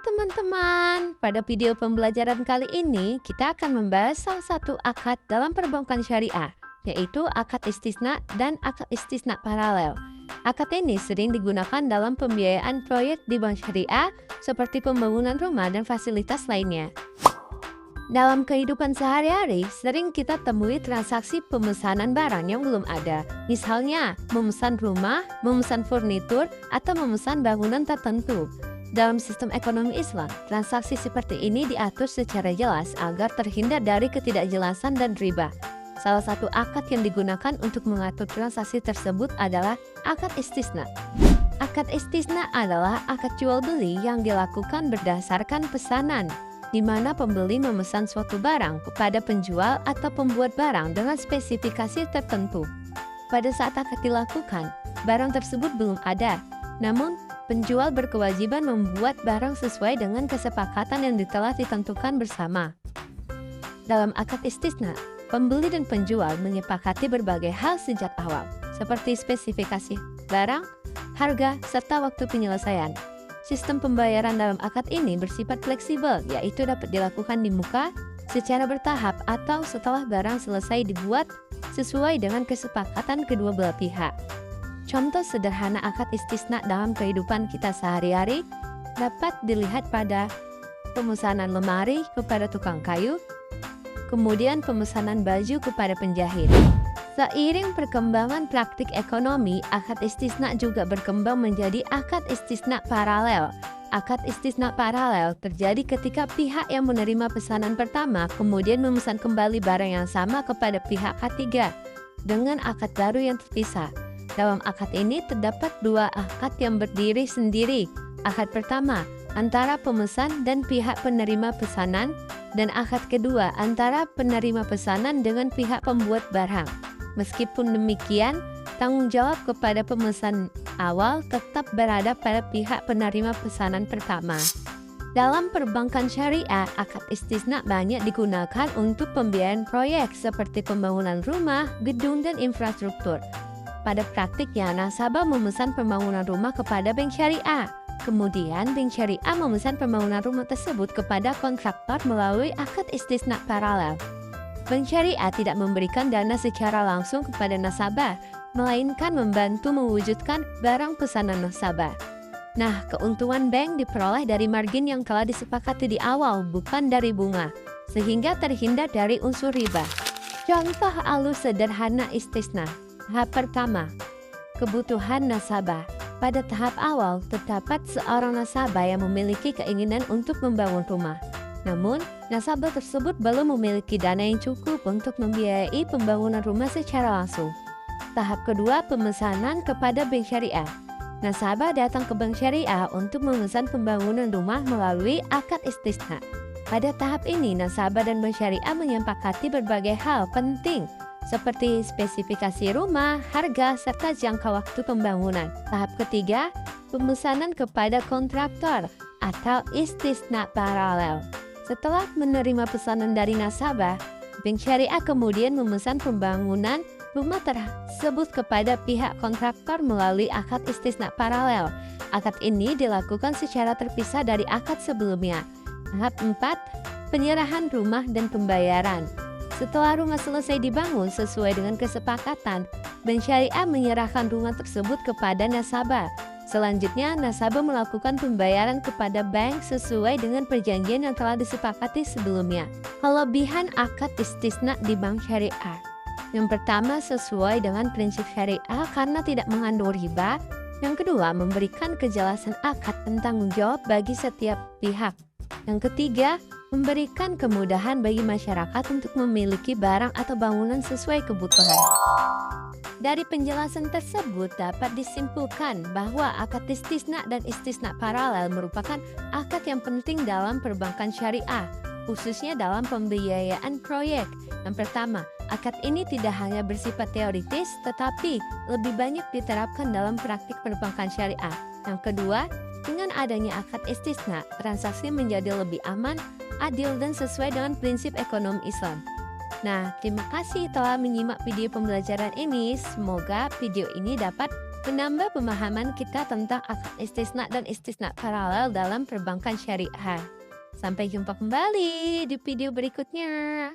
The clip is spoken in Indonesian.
teman-teman, pada video pembelajaran kali ini kita akan membahas salah satu akad dalam perbankan syariah, yaitu akad istisna dan akad istisna paralel. Akad ini sering digunakan dalam pembiayaan proyek di bank syariah seperti pembangunan rumah dan fasilitas lainnya. Dalam kehidupan sehari-hari, sering kita temui transaksi pemesanan barang yang belum ada. Misalnya, memesan rumah, memesan furnitur, atau memesan bangunan tertentu. Dalam sistem ekonomi Islam, transaksi seperti ini diatur secara jelas agar terhindar dari ketidakjelasan dan riba. Salah satu akad yang digunakan untuk mengatur transaksi tersebut adalah akad istisna. Akad istisna adalah akad jual-beli yang dilakukan berdasarkan pesanan, di mana pembeli memesan suatu barang kepada penjual atau pembuat barang dengan spesifikasi tertentu. Pada saat akad dilakukan, barang tersebut belum ada, namun penjual berkewajiban membuat barang sesuai dengan kesepakatan yang telah ditentukan bersama. Dalam akad istisna, pembeli dan penjual menyepakati berbagai hal sejak awal, seperti spesifikasi barang, harga, serta waktu penyelesaian. Sistem pembayaran dalam akad ini bersifat fleksibel, yaitu dapat dilakukan di muka, secara bertahap, atau setelah barang selesai dibuat sesuai dengan kesepakatan kedua belah pihak. Contoh sederhana akad istisna dalam kehidupan kita sehari-hari dapat dilihat pada pemesanan lemari kepada tukang kayu, kemudian pemesanan baju kepada penjahit. Seiring perkembangan praktik ekonomi, akad istisna juga berkembang menjadi akad istisna paralel. Akad istisna paralel terjadi ketika pihak yang menerima pesanan pertama kemudian memesan kembali barang yang sama kepada pihak ketiga dengan akad baru yang terpisah. Dalam akad ini terdapat dua akad yang berdiri sendiri. Akad pertama antara pemesan dan pihak penerima pesanan, dan akad kedua antara penerima pesanan dengan pihak pembuat barang. Meskipun demikian, tanggung jawab kepada pemesan awal tetap berada pada pihak penerima pesanan pertama. Dalam perbankan syariah, akad istisna banyak digunakan untuk pembiayaan proyek seperti pembangunan rumah, gedung, dan infrastruktur. Pada praktiknya, nasabah memesan pembangunan rumah kepada bank syariah. Kemudian, bank syariah memesan pembangunan rumah tersebut kepada kontraktor melalui akad istisna paralel. Bank syariah tidak memberikan dana secara langsung kepada nasabah, melainkan membantu mewujudkan barang pesanan nasabah. Nah, keuntungan bank diperoleh dari margin yang telah disepakati di awal, bukan dari bunga, sehingga terhindar dari unsur riba. Contoh alus sederhana istisna. Tahap pertama, kebutuhan nasabah. Pada tahap awal, terdapat seorang nasabah yang memiliki keinginan untuk membangun rumah. Namun, nasabah tersebut belum memiliki dana yang cukup untuk membiayai pembangunan rumah secara langsung. Tahap kedua, pemesanan kepada bank syariah. Nasabah datang ke bank syariah untuk memesan pembangunan rumah melalui akad istisna. Pada tahap ini, nasabah dan bank syariah menyepakati berbagai hal penting, seperti spesifikasi rumah, harga, serta jangka waktu pembangunan. Tahap ketiga, pemesanan kepada kontraktor atau istisna paralel. Setelah menerima pesanan dari nasabah, bank syariah kemudian memesan pembangunan rumah tersebut kepada pihak kontraktor melalui akad istisna paralel. Akad ini dilakukan secara terpisah dari akad sebelumnya. Tahap 4, penyerahan rumah dan pembayaran. Setelah rumah selesai dibangun sesuai dengan kesepakatan, bank syariah menyerahkan rumah tersebut kepada nasabah. Selanjutnya, nasabah melakukan pembayaran kepada bank sesuai dengan perjanjian yang telah disepakati sebelumnya. Kelebihan akad istisna di bank syariah. Yang pertama, sesuai dengan prinsip syariah karena tidak mengandung riba. Yang kedua, memberikan kejelasan akad dan tanggung jawab bagi setiap pihak. Yang ketiga, memberikan kemudahan bagi masyarakat untuk memiliki barang atau bangunan sesuai kebutuhan. Dari penjelasan tersebut dapat disimpulkan bahwa akad istisna dan istisna paralel merupakan akad yang penting dalam perbankan syariah, khususnya dalam pembiayaan proyek. Yang pertama, akad ini tidak hanya bersifat teoritis, tetapi lebih banyak diterapkan dalam praktik perbankan syariah. Yang kedua, dengan adanya akad istisna, transaksi menjadi lebih aman, adil, dan sesuai dengan prinsip ekonomi Islam. Nah, terima kasih telah menyimak video pembelajaran ini. Semoga video ini dapat menambah pemahaman kita tentang akad istisna dan istisna paralel dalam perbankan syariah. Sampai jumpa kembali di video berikutnya.